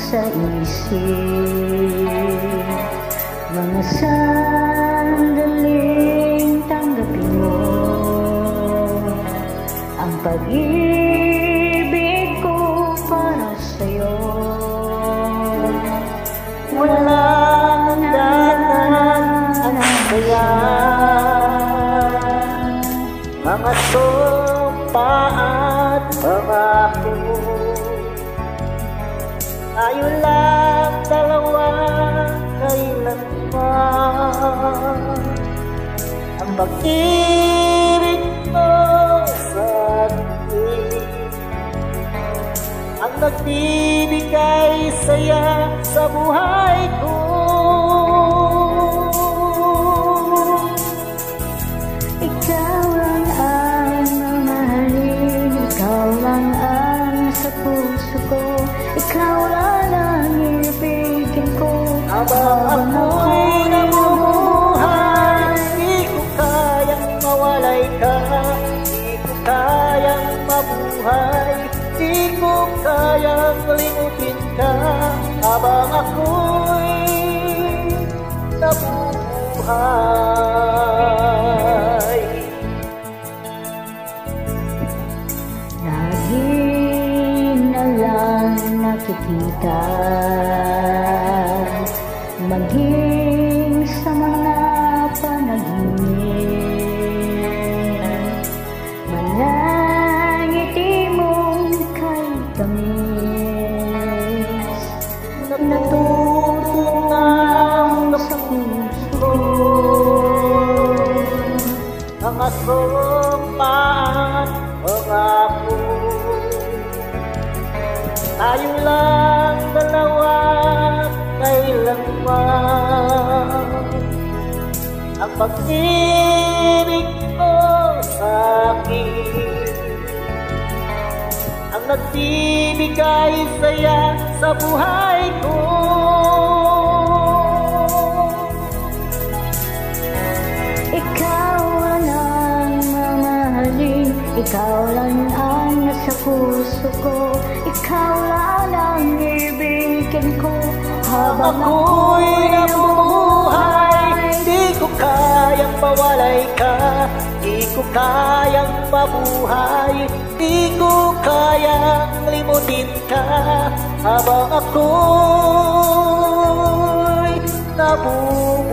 sa isip. Mga sandaling tanggapin mo ang pag-ibig ko para sa'yo. Walang danan ang saya, mga sumpa at pangako. Tayo lang dalawa kailanman, ang pag-ibig mo sa akin ang nagbibigay saya sa buhay ko. Ikaw lang ang mamahalin, ikaw lang ang sa puso ko, ikaw lang ang ibigin ko. Habang ako'y nabubuhay, di ko kayang mawalay ka, di ko kayang mabuhay, di ko kayang limutin ka. Habang ako'y nabubuhay, lagi na lang nakikita, maging sa mga panaginip, manangiti mong kay tamis, natutungang sa puso, mga sumpaan, pangako. Tayo lang dalawa kailanman, ang pag-ibig mo sa akin ang nagbibigay saya sa buhay ko. Ikaw ang mamahalin, ikaw lang ang nasa puso ko, ikaw lang ang ibigin ko. Habang ako'y nabubuhay, di ko kayang mawalay ka, di ko kayang mabuhay, di ko kayang limutin ka. Habang ako'y nabubuhay,